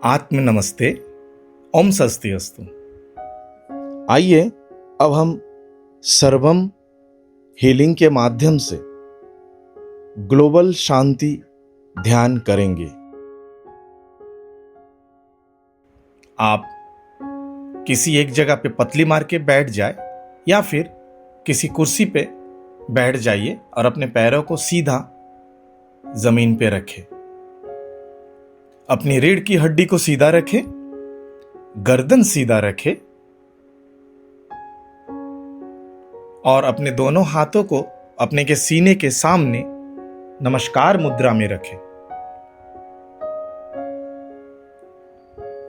आत्म नमस्ते। ओम स्वस्ति अस्तु। आइए अब हम सर्वम हीलिंग के माध्यम से ग्लोबल शांति ध्यान करेंगे। आप किसी एक जगह पे पतली मार के बैठ जाए या फिर किसी कुर्सी पे बैठ जाइए और अपने पैरों को सीधा जमीन पे रखें। अपनी रीढ़ की हड्डी को सीधा रखें, गर्दन सीधा रखें और अपने दोनों हाथों को अपने के सीने के सामने नमस्कार मुद्रा में रखें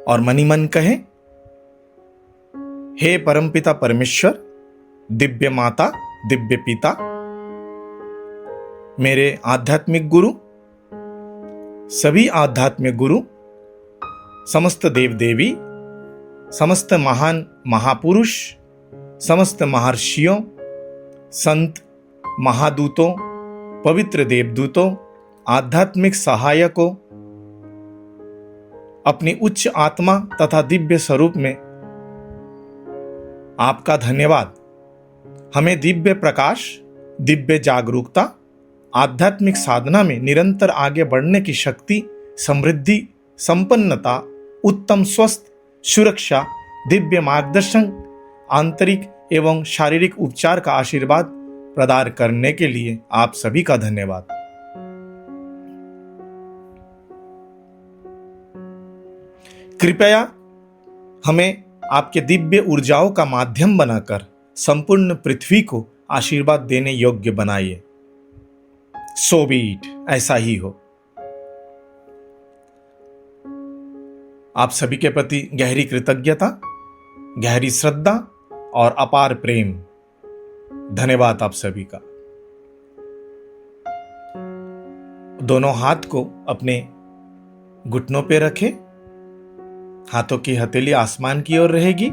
और मनी मन कहें, हे परमपिता परमेश्वर, दिव्य माता, दिव्य पिता, मेरे आध्यात्मिक गुरु, सभी आध्यात्मिक गुरु, समस्त देव देवी, समस्त महान महापुरुष, समस्त महर्षियों, संत, महादूतों, पवित्र देवदूतों, आध्यात्मिक सहायकों, अपनी उच्च आत्मा तथा दिव्य स्वरूप में आपका धन्यवाद। हमें दिव्य प्रकाश, दिव्य जागरूकता, आध्यात्मिक साधना में निरंतर आगे बढ़ने की शक्ति, समृद्धि, संपन्नता, उत्तम स्वस्थ, सुरक्षा, दिव्य मार्गदर्शन, आंतरिक एवं शारीरिक उपचार का आशीर्वाद प्रदान करने के लिए आप सभी का धन्यवाद। कृपया हमें आपके दिव्य ऊर्जाओं का माध्यम बनाकर संपूर्ण पृथ्वी को आशीर्वाद देने योग्य बनाइए। सो बी इट, ऐसा ही हो। आप सभी के प्रति गहरी कृतज्ञता, गहरी श्रद्धा और अपार प्रेम। धन्यवाद आप सभी का। दोनों हाथ को अपने घुटनों पे रखें। हाथों की हथेली आसमान की ओर रहेगी।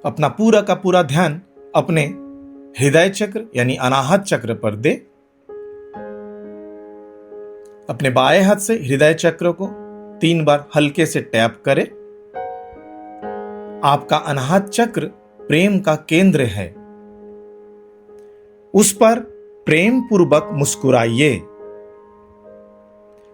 अपना पूरा का पूरा ध्यान अपने हृदय चक्र यानी अनाहत चक्र पर दे। अपने बाएं हाथ से हृदय चक्र को 3 बार हल्के से टैप करें। आपका अनाहत चक्र प्रेम का केंद्र है। उस पर प्रेम पूर्वक मुस्कुराइए।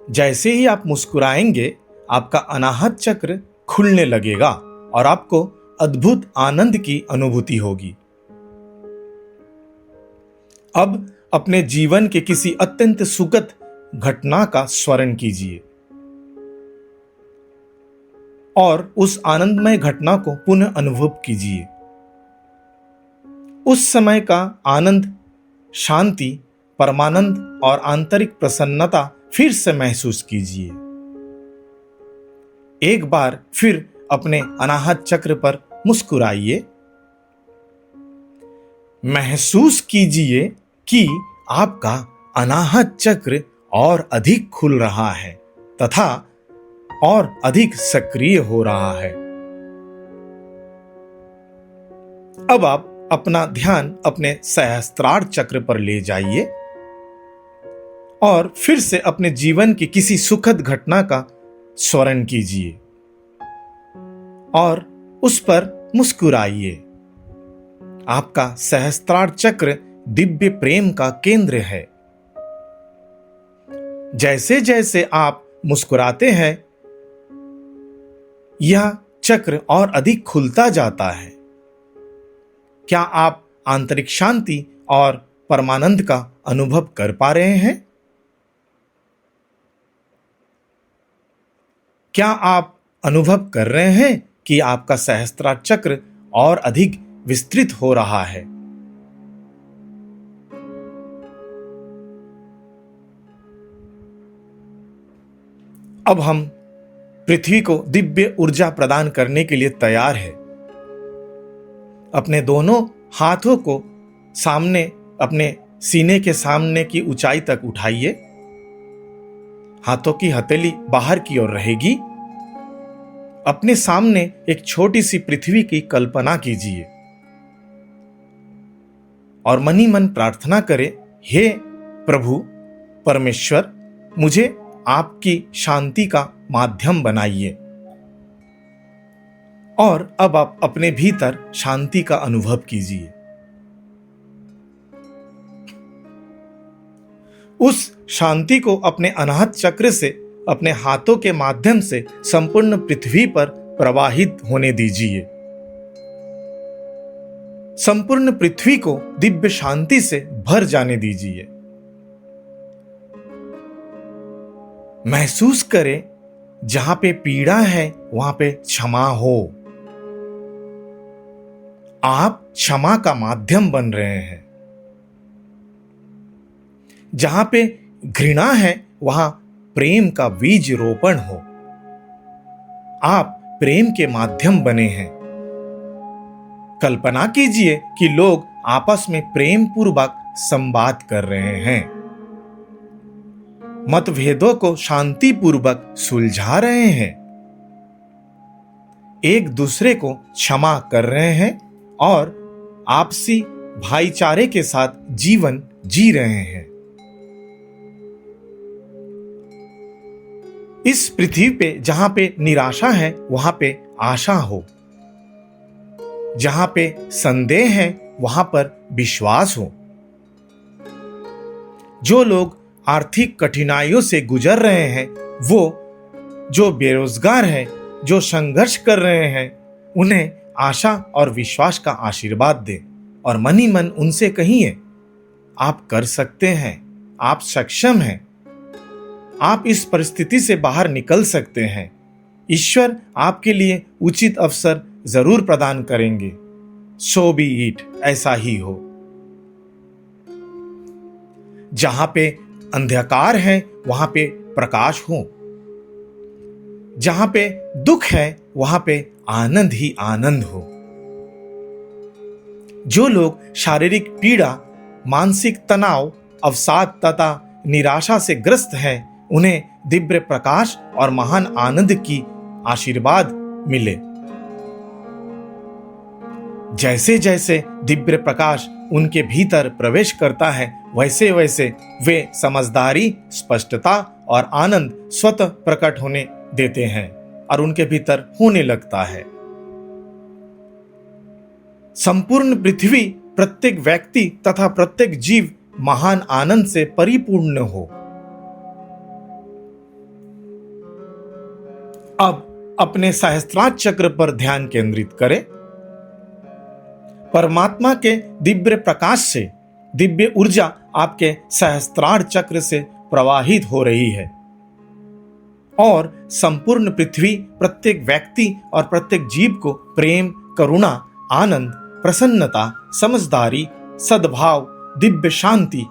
जैसे ही आप मुस्कुराएंगे, आपका अनाहत चक्र खुलने लगेगा और आपको अद्भुत आनंद की अनुभूति होगी। अब अपने जीवन के किसी अत्यंत सुखद घटना का स्मरण कीजिए और उस आनंदमय घटना को पुनः अनुभव कीजिए। उस समय का आनंद, शांति, परमानंद और आंतरिक प्रसन्नता फिर से महसूस कीजिए। एक बार फिर अपने अनाहत चक्र पर मुस्कुराइए। महसूस कीजिए कि आपका अनाहत चक्र और अधिक खुल रहा है तथा और अधिक सक्रिय हो रहा है। अब आप अपना ध्यान अपने सहस्त्रार चक्र पर ले जाइए और फिर से अपने जीवन की किसी सुखद घटना का स्मरण कीजिए और उस पर मुस्कुराइए। आपका सहस्त्रार चक्र दिव्य प्रेम का केंद्र है। जैसे जैसे आप मुस्कुराते हैं, यह चक्र और अधिक खुलता जाता है। क्या आप आंतरिक शांति और परमानंद का अनुभव कर पा रहे हैं? क्या आप अनुभव कर रहे हैं कि आपका सहस्त्रार चक्र और अधिक विस्तृत हो रहा है? अब हम पृथ्वी को दिव्य ऊर्जा प्रदान करने के लिए तैयार है। अपने दोनों हाथों को सामने, अपने सीने के सामने की ऊंचाई तक उठाइए। हाथों की हथेली बाहर की ओर रहेगी। अपने सामने एक छोटी सी पृथ्वी की कल्पना कीजिए और मनी मन प्रार्थना करें, हे प्रभु परमेश्वर, मुझे आपकी शांति का माध्यम बनाइए। और अब आप अपने भीतर शांति का अनुभव कीजिए। उस शांति को अपने अनाहत चक्र से, अपने हाथों के माध्यम से संपूर्ण पृथ्वी पर प्रवाहित होने दीजिए। संपूर्ण पृथ्वी को दिव्य शांति से भर जाने दीजिए। महसूस करें, जहां पे पीड़ा है वहां पे क्षमा हो। आप क्षमा का माध्यम बन रहे हैं। जहां पे घृणा है वहां प्रेम का बीज रोपण हो। आप प्रेम के माध्यम बने हैं। कल्पना कीजिए कि लोग आपस में प्रेम पूर्वक संवाद कर रहे हैं, मतभेदों को शांति पूर्वक सुलझा रहे हैं, एक दूसरे को क्षमा कर रहे हैं और आपसी भाईचारे के साथ जीवन जी रहे हैं। इस पृथ्वी पे जहां पे निराशा है वहां पे आशा हो। जहां पे संदेह है वहां पर विश्वास हो। जो लोग आर्थिक कठिनाइयों से गुजर रहे हैं, वो जो बेरोजगार हैं, जो संघर्ष कर रहे हैं, उन्हें आशा और विश्वास का आशीर्वाद दे और मन ही मन उनसे कहिए, आप कर सकते हैं, आप सक्षम हैं, आप इस परिस्थिति से बाहर निकल सकते हैं। ईश्वर आपके लिए उचित अवसर जरूर प्रदान करेंगे। सो बी इट, ऐसा ही हो। जहां पे अंधकार है वहां पे प्रकाश हो। जहां पे दुख है वहां पे आनंद ही आनंद हो। जो लोग शारीरिक पीड़ा, मानसिक तनाव, अवसाद तथा निराशा से ग्रस्त हैं, उन्हें दिव्य प्रकाश और महान आनंद की आशीर्वाद मिले। जैसे जैसे दिव्य प्रकाश उनके भीतर प्रवेश करता है, वैसे वैसे वे समझदारी, स्पष्टता और आनंद स्वतः प्रकट होने देते हैं और उनके भीतर होने लगता है। संपूर्ण पृथ्वी, प्रत्येक व्यक्ति तथा प्रत्येक जीव महान आनंद से परिपूर्ण हो। अब अपने सहस्त्रार चक्र पर ध्यान केंद्रित करें। परमात्मा के दिव्य प्रकाश से दिव्य ऊर्जा आपके सहस्त्रार चक्र से प्रवाहित हो रही है और संपूर्ण पृथ्वी, प्रत्येक व्यक्ति और प्रत्येक जीव को प्रेम, करुणा, आनंद, प्रसन्नता, समझदारी, सद्भाव, दिव्य शांति,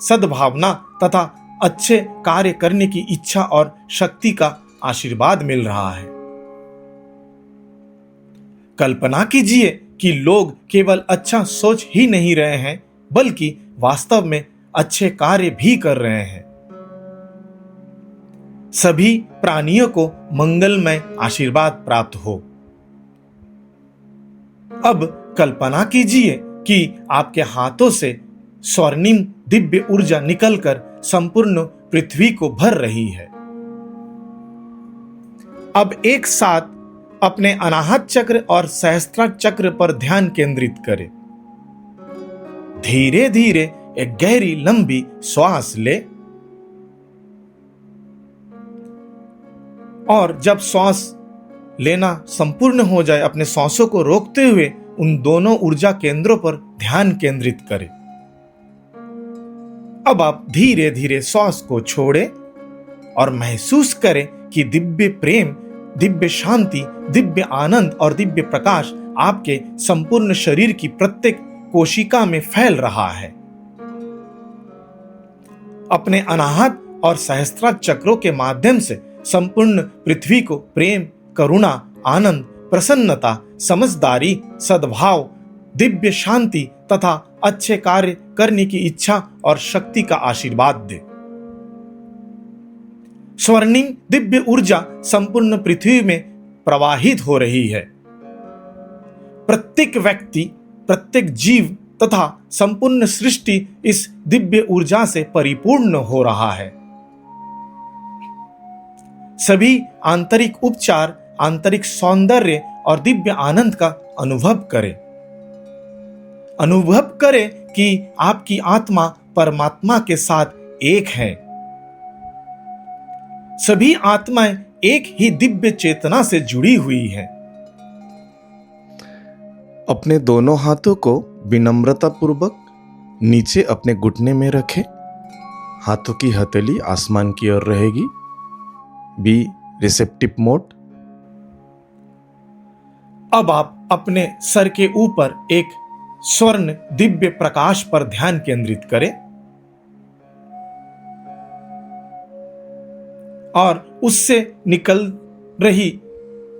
सद्भावना तथा अच्छे कार्य करने की इच्छा और शक्ति का आशीर्वाद मिल रहा है। कल्पना कीजिए कि लोग केवल अच्छा सोच ही नहीं रहे हैं, बल्कि वास्तव में अच्छे कार्य भी कर रहे हैं। सभी प्राणियों को मंगलमय आशीर्वाद प्राप्त हो। अब कल्पना कीजिए कि आपके हाथों से स्वर्णिम दिव्य ऊर्जा निकलकर संपूर्ण पृथ्वी को भर रही है। अब एक साथ अपने अनाहत चक्र और सहस्त्रार चक्र पर ध्यान केंद्रित करें। धीरे धीरे एक गहरी लंबी श्वास ले और जब श्वास लेना संपूर्ण हो जाए, अपने सांसों को रोकते हुए उन दोनों ऊर्जा केंद्रों पर ध्यान केंद्रित करें। अब आप धीरे धीरे श्वास को छोड़ें और महसूस करें कि दिव्य प्रेम, दिव्य शांति, दिव्य आनंद और दिव्य प्रकाश आपके संपूर्ण शरीर की प्रत्येक कोशिका में फैल रहा है। अपने अनाहत और सहस्त्रार चक्रों के माध्यम से संपूर्ण पृथ्वी को प्रेम, करुणा, आनंद, प्रसन्नता, समझदारी, सद्भाव, दिव्य शांति तथा अच्छे कार्य करने की इच्छा और शक्ति का आशीर्वाद दे। स्वर्णिम दिव्य ऊर्जा संपूर्ण पृथ्वी में प्रवाहित हो रही है। प्रत्येक व्यक्ति, प्रत्येक जीव तथा संपूर्ण सृष्टि इस दिव्य ऊर्जा से परिपूर्ण हो रहा है। सभी आंतरिक उपचार, आंतरिक सौंदर्य और दिव्य आनंद का अनुभव करें। अनुभव करें कि आपकी आत्मा परमात्मा के साथ एक है। सभी आत्माएं एक ही दिव्य चेतना से जुड़ी हुई हैं। अपने दोनों हाथों को विनम्रता पूर्वक नीचे अपने घुटने में रखें। हाथों की हथेली आसमान की ओर रहेगी। Be receptive mode. अब आप अपने सर के ऊपर एक स्वर्ण दिव्य प्रकाश पर ध्यान केंद्रित करें और उससे निकल रही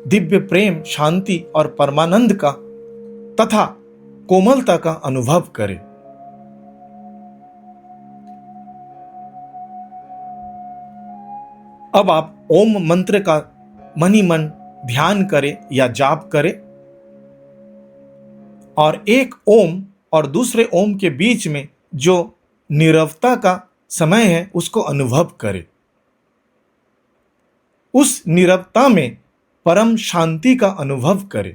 दिव्य प्रेम, शांति और परमानंद का तथा कोमलता का अनुभव करें। अब आप ओम मंत्र का मन ही मन ध्यान करें या जाप करें और एक ओम और दूसरे ओम के बीच में जो नीरवता का समय है उसको अनुभव करें। उस नीरवता में परम शांति का अनुभव करें।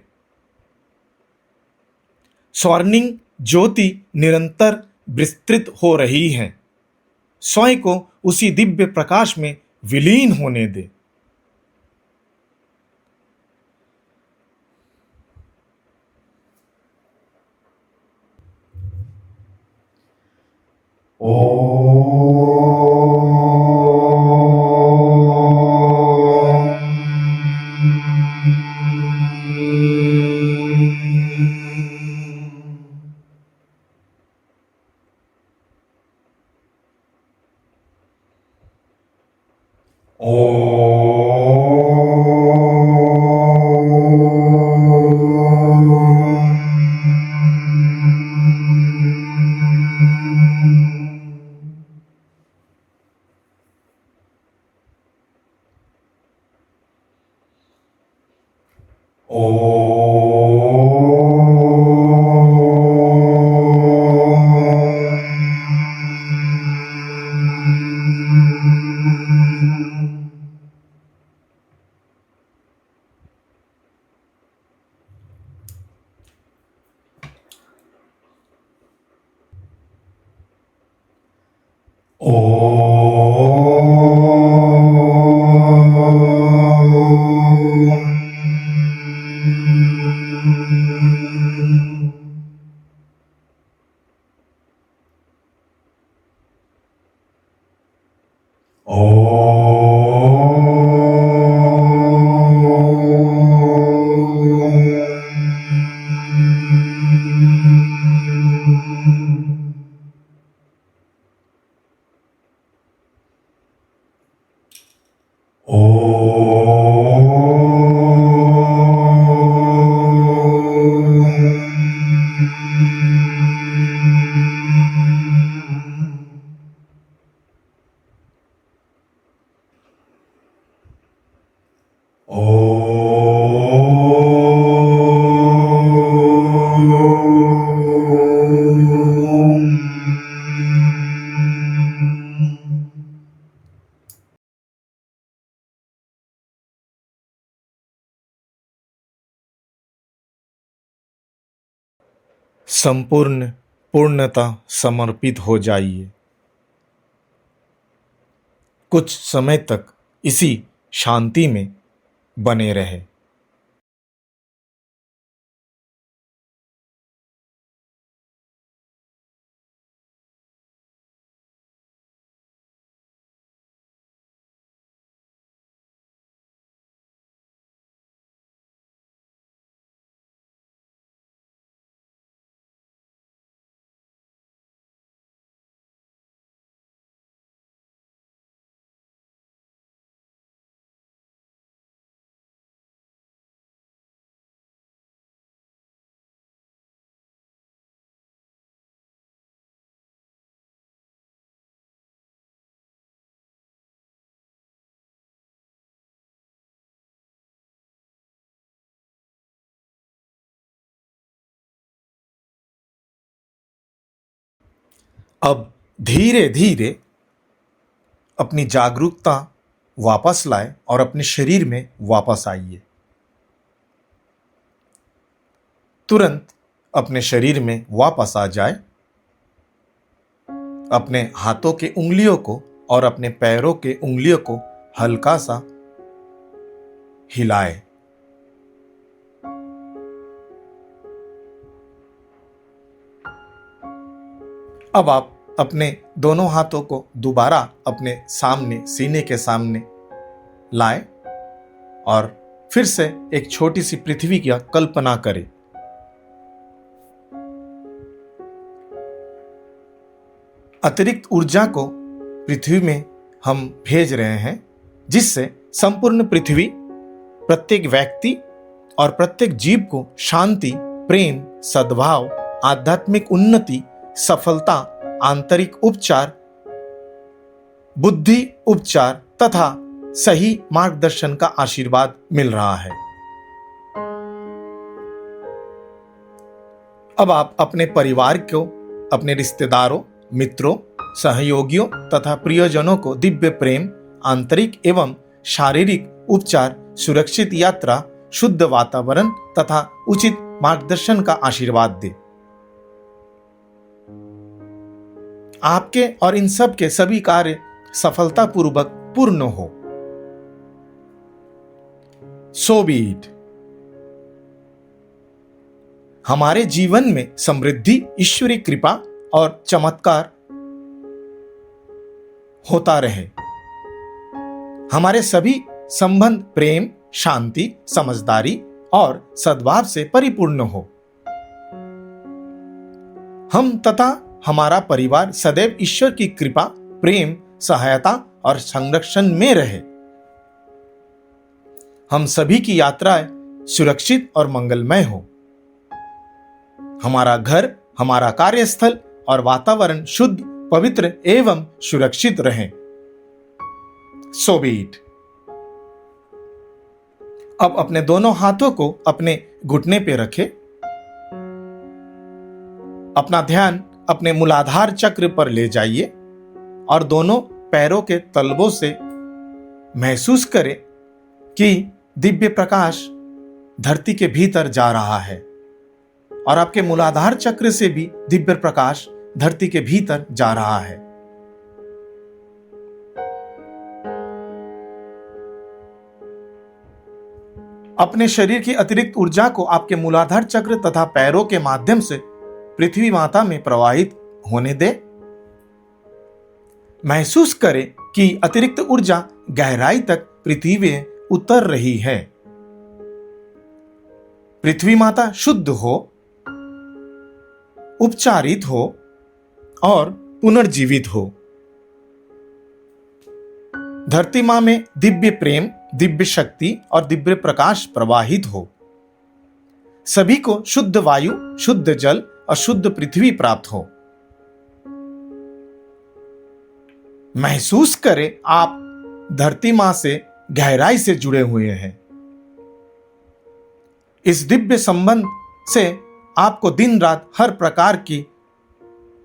स्वर्णिम ज्योति निरंतर विस्तृत हो रही है। स्वयं को उसी दिव्य प्रकाश में विलीन होने दे। संपूर्ण पूर्णता समर्पित हो जाइए। कुछ समय तक इसी शांति में बने रहे। अब धीरे धीरे अपनी जागरूकता वापस लाए और अपने शरीर में वापस आइए। तुरंत अपने शरीर में वापस आ जाए। अपने हाथों के उंगलियों को और अपने पैरों के उंगलियों को हल्का सा हिलाए। अब आप अपने दोनों हाथों को दोबारा अपने सामने, सीने के सामने लाए और फिर से एक छोटी सी पृथ्वी की कल्पना करें। अतिरिक्त ऊर्जा को पृथ्वी में हम भेज रहे हैं, जिससे संपूर्ण पृथ्वी, प्रत्येक व्यक्ति और प्रत्येक जीव को शांति, प्रेम, सद्भाव, आध्यात्मिक उन्नति, सफलता, आंतरिक उपचार, बुद्धि उपचार तथा सही मार्गदर्शन का आशीर्वाद मिल रहा है। अब आप अपने परिवार को, अपने रिश्तेदारों, मित्रों, सहयोगियों तथा प्रियजनों को दिव्य प्रेम, आंतरिक एवं शारीरिक उपचार, सुरक्षित यात्रा, शुद्ध वातावरण तथा उचित मार्गदर्शन का आशीर्वाद दे। आपके और इन सब के सभी कार्य सफलतापूर्वक पूर्ण हो। सो बी इट। हमारे जीवन में समृद्धि, ईश्वरीय कृपा और चमत्कार होता रहे। हमारे सभी संबंध प्रेम, शांति, समझदारी और सद्भाव से परिपूर्ण हो। हम तथा हमारा परिवार सदैव ईश्वर की कृपा, प्रेम, सहायता और संरक्षण में रहे। हम सभी की यात्राएं सुरक्षित और मंगलमय हो। हमारा घर, हमारा कार्यस्थल और वातावरण शुद्ध, पवित्र एवं सुरक्षित रहे। सो बी इट। अब अपने दोनों हाथों को अपने घुटने पे रखें। अपना ध्यान अपने मूलाधार चक्र पर ले जाइए और दोनों पैरों के तलवों से महसूस करें कि दिव्य प्रकाश धरती के भीतर जा रहा है और आपके मूलाधार चक्र से भी दिव्य प्रकाश धरती के भीतर जा रहा है। अपने शरीर की अतिरिक्त ऊर्जा को आपके मूलाधार चक्र तथा पैरों के माध्यम से पृथ्वी माता में प्रवाहित होने दे। महसूस करें कि अतिरिक्त ऊर्जा गहराई तक पृथ्वी में उतर रही है। पृथ्वी माता शुद्ध हो, उपचारित हो और पुनर्जीवित हो। धरती मां में दिव्य प्रेम, दिव्य शक्ति और दिव्य प्रकाश प्रवाहित हो। सभी को शुद्ध वायु, शुद्ध जल और शुद्ध पृथ्वी प्राप्त हो। महसूस करें आप धरती मां से गहराई से जुड़े हुए हैं। इस दिव्य संबंध से आपको दिन रात हर प्रकार की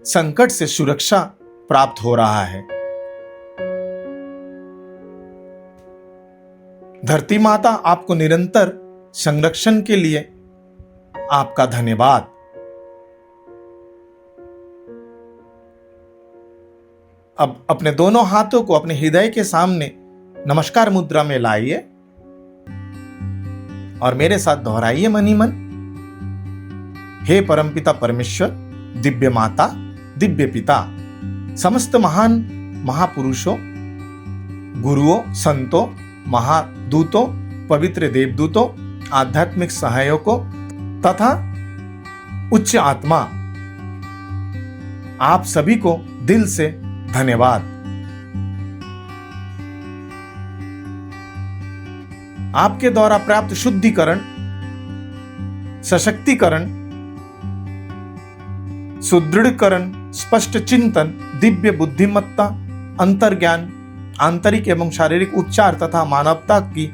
संकट से सुरक्षा प्राप्त हो रहा है। धरती माता आपको निरंतर संरक्षण के लिए आपका धन्यवाद। अब अपने दोनों हाथों को अपने हृदय के सामने नमस्कार मुद्रा में लाइए और मेरे साथ दोहराइए मन ही मन। हे परमपिता परमेश्वर, दिव्य माता, दिव्य पिता, समस्त महान महापुरुषों, गुरुओं, संतों, महादूतों, पवित्र देवदूतों, आध्यात्मिक सहायकों तथा उच्च आत्मा, आप सभी को दिल से धन्यवाद। आपके द्वारा प्राप्त शुद्धिकरण, सशक्तिकरण, सुदृढ़करण, स्पष्ट चिंतन, दिव्य बुद्धिमत्ता, अंतर्ज्ञान, आंतरिक एवं शारीरिक उपचार तथा मानवता की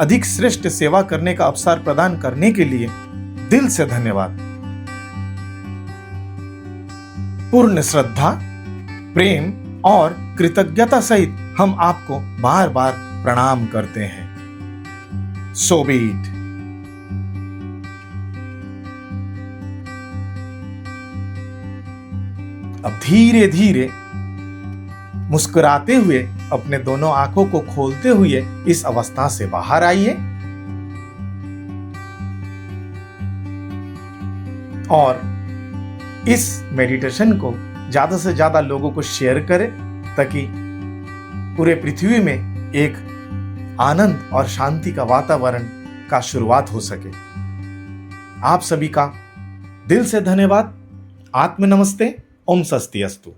अधिक श्रेष्ठ सेवा करने का अवसर प्रदान करने के लिए दिल से धन्यवाद। पूर्ण श्रद्धा, प्रेम और कृतज्ञता सहित हम आपको बार बार प्रणाम करते हैं। सो बी इट। अब धीरे धीरे मुस्कुराते हुए अपने दोनों आंखों को खोलते हुए इस अवस्था से बाहर आइए और इस मेडिटेशन को ज्यादा से ज्यादा लोगों को शेयर करें ताकि पूरे पृथ्वी में एक आनंद और शांति का वातावरण का शुरुआत हो सके। आप सभी का दिल से धन्यवाद। आत्म नमस्ते। ओम स्वस्ति अस्तु।